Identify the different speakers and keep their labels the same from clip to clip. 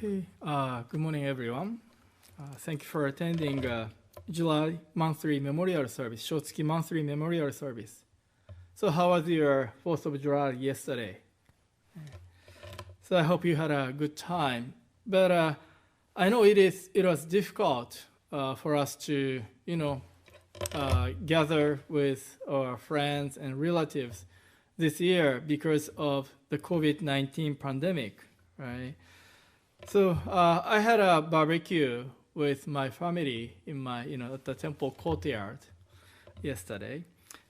Speaker 1: Okay, good morning, everyone. Thank you for attending July monthly memorial service, Shotsuki monthly memorial service. So how was your 4th of July yesterday? So I hope you had a good time. But I know it was difficult for us to, gather with our friends and relatives this year because of the COVID-19 pandemic, right? So I had a barbecue with my family in my, at the temple courtyard yesterday.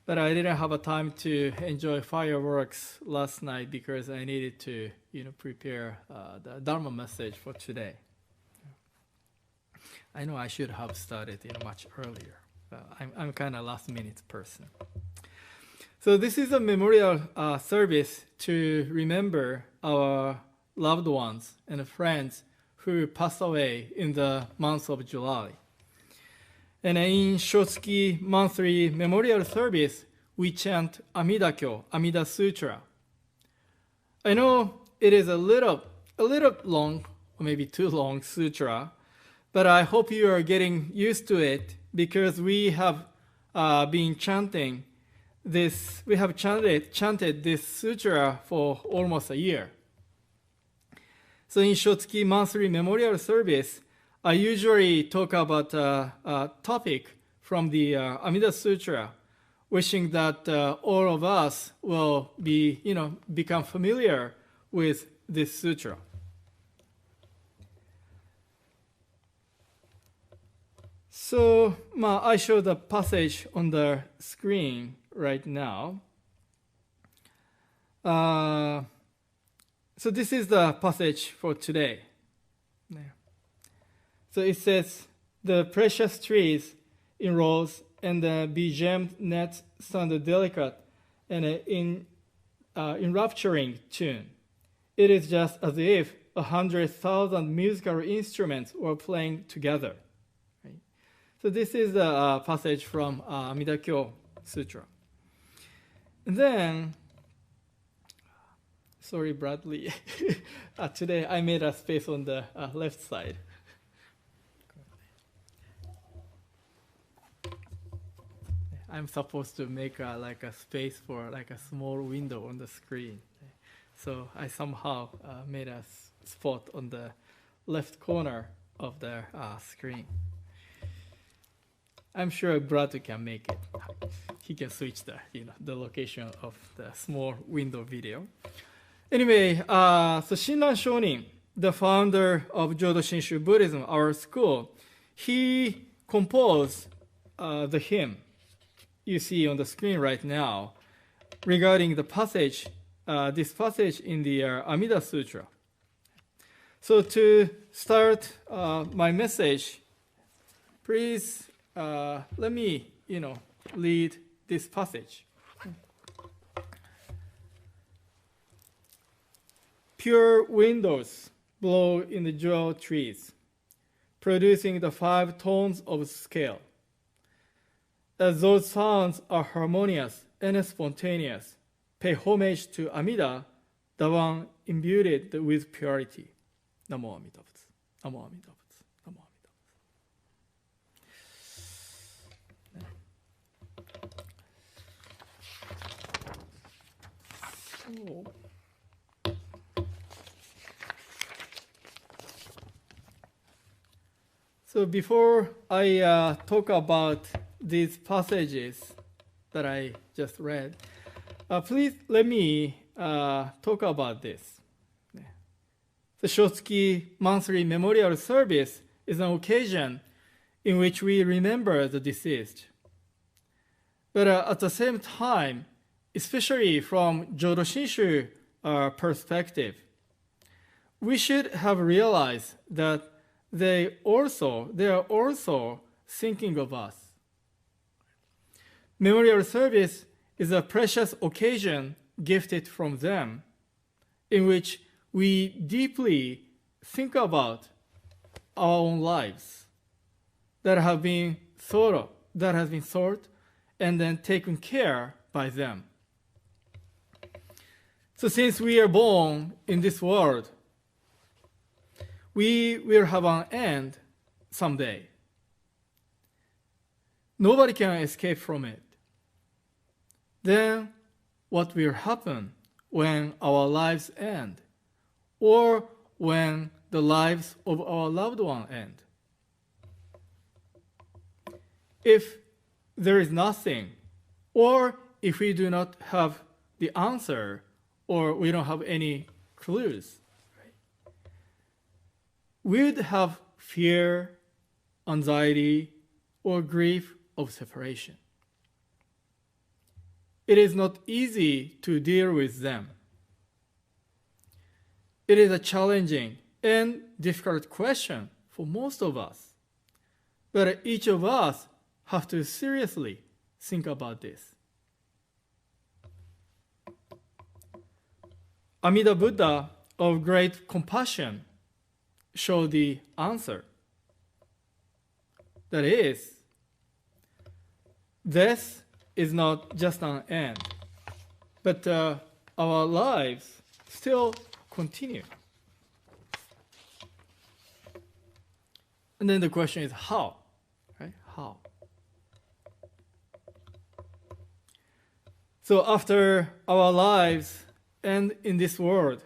Speaker 1: But I didn't have a time to enjoy fireworks last night because I needed to, prepare the dharma message for today. I know I should have started, much earlier. But I'm kind of last-minute person. So this is a memorial service to remember our loved ones and friends who passed away in the month of July. And in Shotsuki monthly memorial service, we chant Amida Kyo, Amida Sutra. I know it is a little long, or maybe too long sutra, but I hope you are getting used to it because we have been chanting this. We have chanted this sutra for almost a year. So in Shotsuki monthly memorial service, I usually talk about a topic from the Amida Sutra, wishing that all of us will be, become familiar with this sutra. So I show the passage on the screen right now. So this is the passage for today. So it says, the precious trees in rows and the begemmed nets sound delicate and in enrapturing tune. It is just as if 100,000 musical instruments were playing together. Right? So this is the passage from Amida Kyo Sutra. And then, sorry, Bradley. Today I made a space on the left side. I'm supposed to make a space for a small window on the screen. So I somehow made a spot on the left corner of the screen. I'm sure Brad can make it. He can switch the location of the small window video. Anyway, so Shinran Shonin, the founder of Jodo Shinshu Buddhism, our school, he composed the hymn you see on the screen right now regarding the passage, this passage in the Amida Sutra. So to start my message, please let me, lead this passage. Pure windows blow in the jewel trees, producing the 5 tones of scale. As those sounds are harmonious and spontaneous, pay homage to Amida, the one imbued with purity. Namo Amida Butsu. Namo Amida Butsu. Namo Amida Butsu. So before I talk about these passages that I just read, please let me talk about this. The Shotsuki monthly memorial service is an occasion in which we remember the deceased. But at the same time, especially from Jodo Shinshu perspective, we should have realized that they are also thinking of us. Memorial service is a precious occasion gifted from them in which we deeply think about our own lives that have been thought and then taken care by them. So since we are born in this world, we will have an end someday. Nobody can escape from it. Then what will happen when our lives end, or when the lives of our loved one end? If there is nothing, or if we do not have the answer, or we don't have any clues, right? We would have fear, anxiety, or grief of separation. It is not easy to deal with them. It is a challenging and difficult question for most of us. But each of us have to seriously think about this. Amida Buddha of great compassion showed the answer. That is, death is not just an end, but our lives still continue. And then the question is how, right? How? So after our lives end in this world,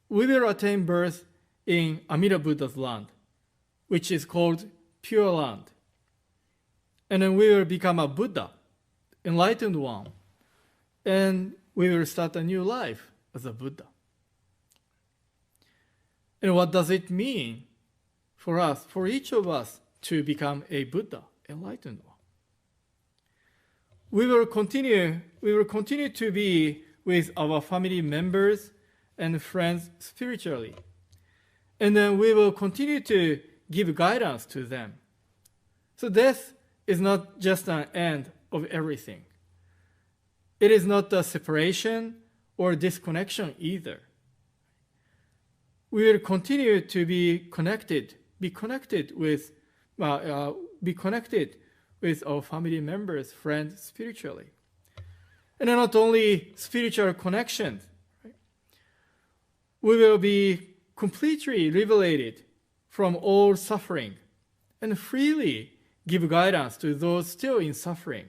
Speaker 1: we will attain birth in Amida Buddha's land, which is called Pure Land. And then we will become a Buddha, enlightened one, and we will start a new life as a Buddha. And what does it mean for us, for each of us, to become a Buddha, enlightened one? We will continue to be with our family members and friends spiritually. And then we will continue to give guidance to them. So death is not just an end of everything. It is not a separation or disconnection either. We will continue to be connected with our family members, friends spiritually. And not only spiritual connections, right? We will be completely liberated from all suffering and freely give guidance to those still in suffering.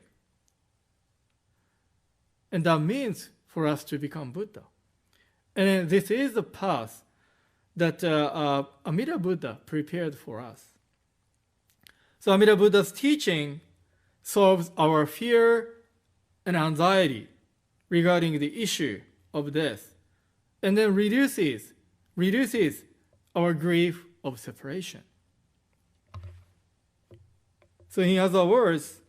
Speaker 1: And that means for us to become Buddha. And this is the path that Amida Buddha prepared for us. So Amida Buddha's teaching solves our fear and anxiety regarding the issue of death, and then reduces our grief of separation. So in other words,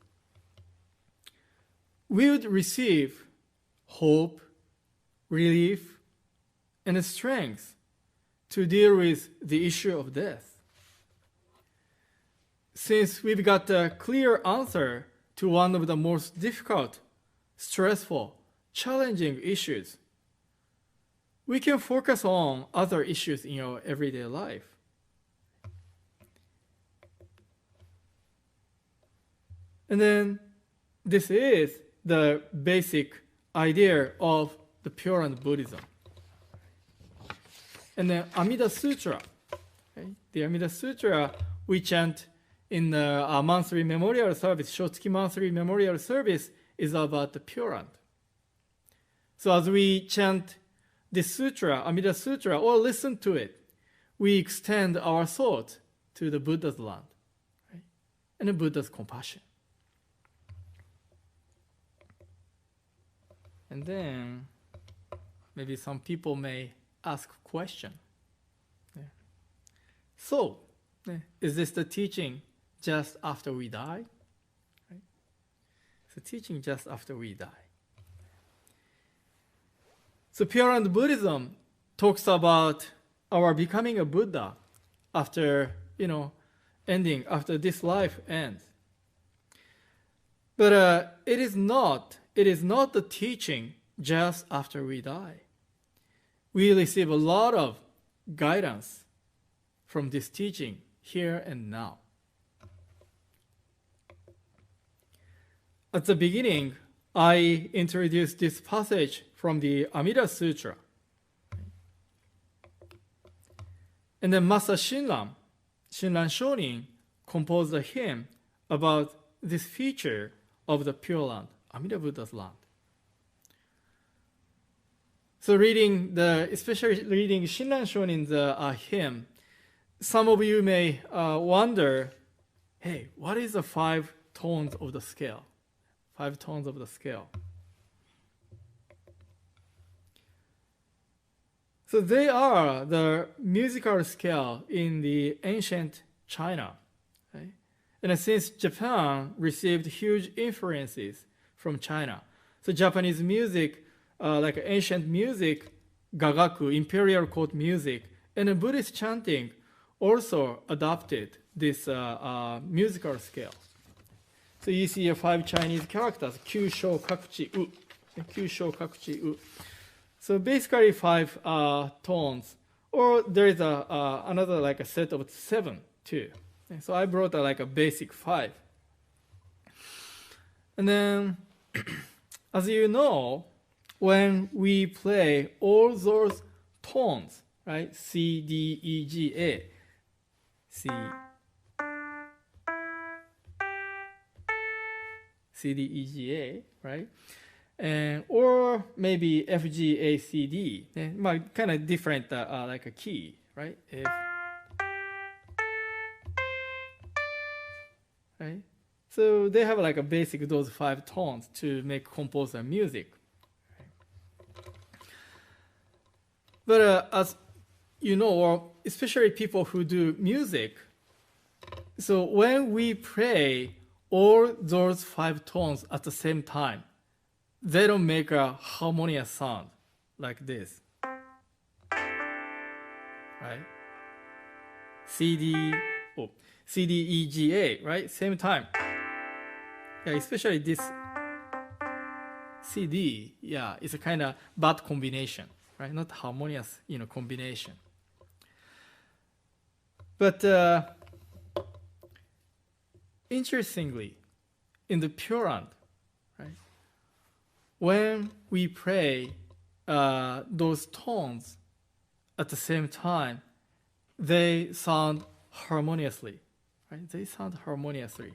Speaker 1: we would receive hope, relief, and strength to deal with the issue of death. Since we've got a clear answer to one of the most difficult, stressful, challenging issues, we can focus on other issues in our everyday life. And then this is the basic idea of the Pure Land Buddhism. And then Amida Sutra, okay? The Amida Sutra we chant in our monthly memorial service, Shotsuki monthly memorial service, is about the Pure Land. So as we chant this sutra, Amida Sutra, or listen to it, we extend our thought to the Buddha's land, right? And the Buddha's compassion. And then maybe some people may ask a question. Yeah. So, is this the teaching just after we die? Right? It's a teaching just after we die. So Pure Land Buddhism talks about our becoming a Buddha after, after this life ends. But it is not the teaching just after we die. We receive a lot of guidance from this teaching here and now. At the beginning, I introduced this passage from the Amida Sutra. And then Master Shinran Shonin, composed a hymn about this feature of the Pure Land, Amida Buddha's land. So especially reading Shinran Shonin's hymn, some of you may wonder, hey, what is the 5 tones of the scale? 5 tones of the scale. So they are the musical scale in the ancient China. Right? And since Japan received huge influences from China, so Japanese music, like ancient music, gagaku, imperial court music, and Buddhist chanting also adopted this musical scale. So you see 5 Chinese characters, Kyu Shou Kakuchi U, Kyu Shou Kakuchi U. So basically 5 tones, or there is another like a set of 7 too. And so I brought like a basic 5. And then, as you know, when we play all those tones, right? C, D, E, G, A. C, D, E, G, A, right? And or maybe F, G, A, C, D. Kind of different, like a key, right? F, right? So they have like a basic those 5 tones to make composer music. But as you know, or especially people who do music, so when we play all those 5 tones at the same time, they don't make a harmonious sound like this. Right? C, D, E, G, A, right? Same time. Yeah, especially this C, D, yeah, it's a kind of bad combination, right? Not harmonious, combination. But interestingly, in the Pure Land, right, when we play those tones at the same time, they sound harmoniously, right? They sound harmoniously.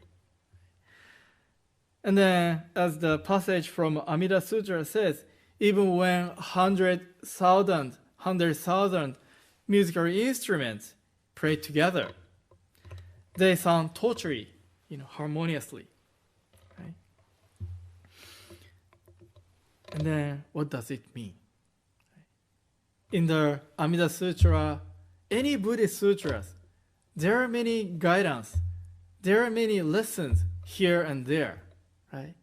Speaker 1: And then, as the passage from Amida Sutra says, even when 100,000 musical instruments play together, they sound totally, harmoniously. Right? And then, what does it mean? In the Amida Sutra, any Buddhist sutras, there are many guidance, there are many lessons here and there, right?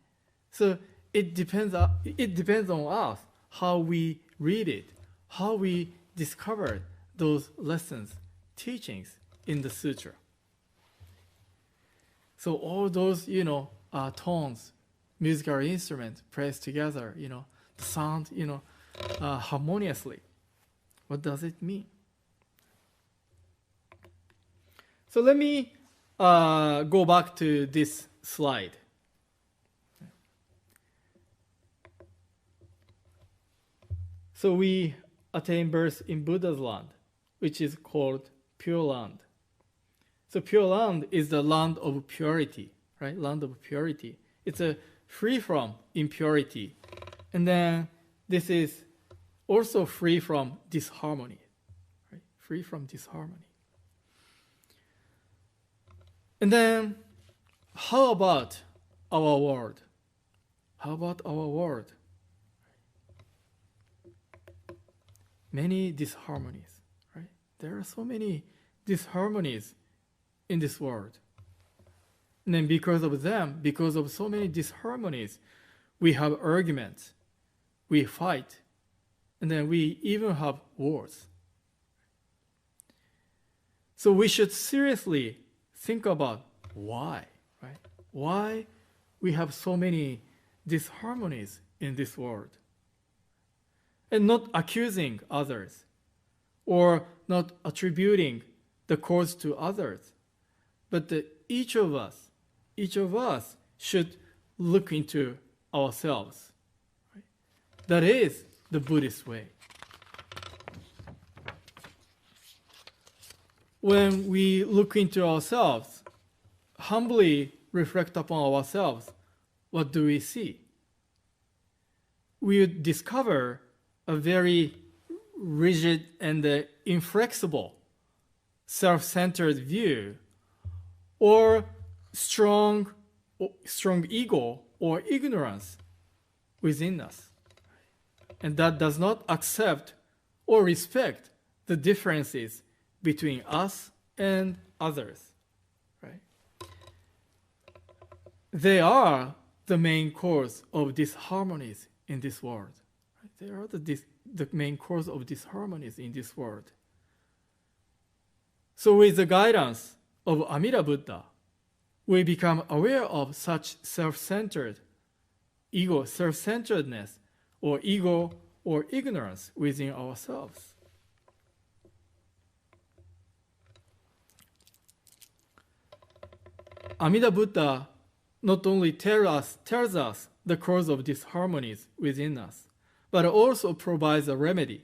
Speaker 1: So it depends on us how we read it, how we discover those lessons, teachings in the sutra. So all those, tones, musical instruments pressed together, the sound, harmoniously. What does it mean? So let me go back to this slide. So we attain birth in Buddha's land, which is called Pure Land. So Pure Land is the land of purity, right? Land of purity. It's free from impurity. And then this is also free from disharmony, right? Free from disharmony. And then, how about our world? How about our world? Many disharmonies, right? There are so many disharmonies in this world. And then because of them, because of so many disharmonies, we have arguments, we fight, and then we even have wars. So we should seriously think about why, right? Why we have so many disharmonies in this world. And not accusing others or not attributing the cause to others, but each of us should look into ourselves. Right? That is the Buddhist way. when we look into ourselves, humbly reflect upon ourselves, what do we see? We would discover a very rigid and inflexible self-centered view, or strong ego or ignorance within us, and that does not accept or respect the differences between us and others, right? They are the main cause of disharmonies in this world. Right? They are the main cause of disharmonies in this world. So with the guidance of Amida Buddha, we become aware of such self-centered ego, self-centeredness, or ego or ignorance within ourselves. Amida Buddha not only tells us the cause of disharmonies within us, but also provides a remedy.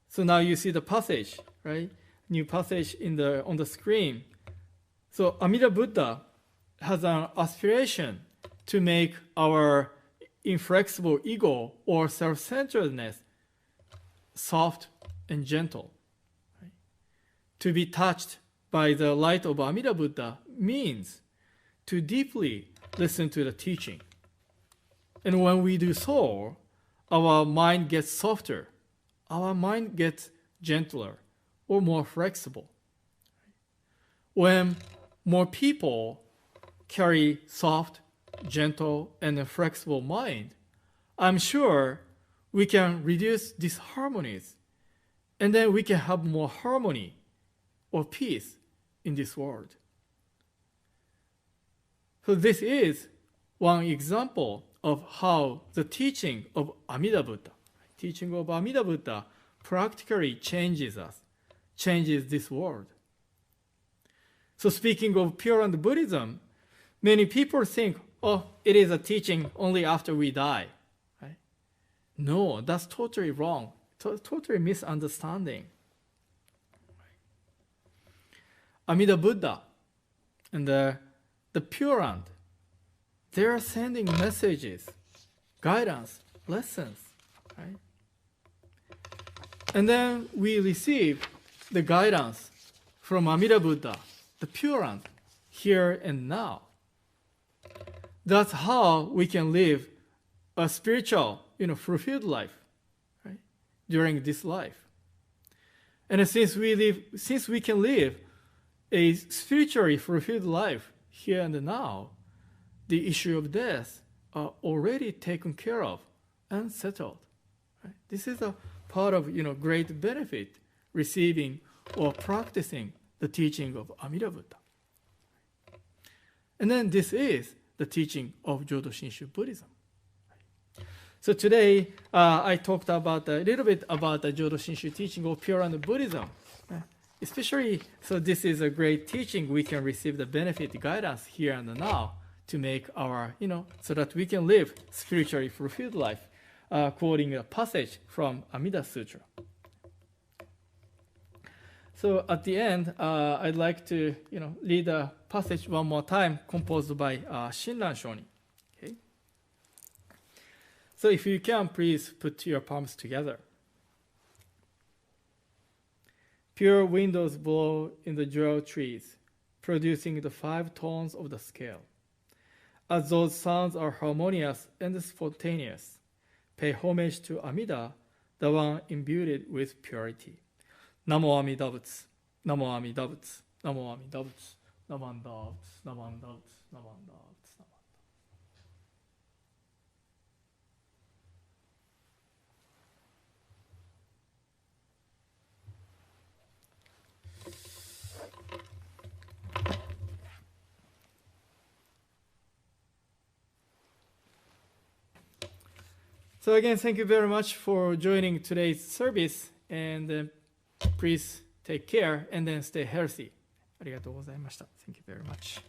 Speaker 1: So now you see the passage, right? New passage on the screen. So Amida Buddha has an aspiration to make our inflexible ego or self-centeredness soft and gentle. Right? To be touched by the light of Amida Buddha means to deeply listen to the teaching. And when we do so, our mind gets softer, our mind gets gentler or more flexible. When more people carry soft, gentle, and flexible mind, I'm sure we can reduce disharmonies, and then we can have more harmony or peace in this world. So this is one example of how the teaching of Amida Buddha practically changes us, changes this world. So speaking of Pure Land Buddhism, many people think, oh, it is a teaching only after we die. Right? No, that's totally wrong. Totally misunderstanding. Amida Buddha and the Pure Land, they are sending messages, guidance, lessons, right? And then we receive the guidance from Amida Buddha, the Pure Land, here and now. That's how we can live a spiritual, fulfilled life, right? During this life. And since we can live a spiritually fulfilled life here and now, the issue of death are already taken care of and settled. Right? This is a part of great benefit receiving or practicing the teaching of Amida Buddha. And then this is the teaching of Jodo Shinshu Buddhism. So today I talked about a little bit about the Jodo Shinshu teaching of Pure Land Buddhism. Especially, so this is a great teaching. We can receive the benefit, guidance here and now to make our, so that we can live spiritually fulfilled life, quoting a passage from Amida Sutra. So at the end, I'd like to, read a passage one more time, composed by Shinran Shonin. Okay. So if you can, please put your palms together. Pure windows blow in the jewel trees, producing the 5 tones of the scale. As those sounds are harmonious and spontaneous, pay homage to Amida, the one imbued with purity. Namo Amida Butsu, Namo Amida Butsu, Namo Amida Butsu, Namo Amida Butsu, Namo Amida Butsu, Namo Amida Butsu. So again, thank you very much for joining today's service, and please take care and then stay healthy. ありがとうございました. Thank you very much.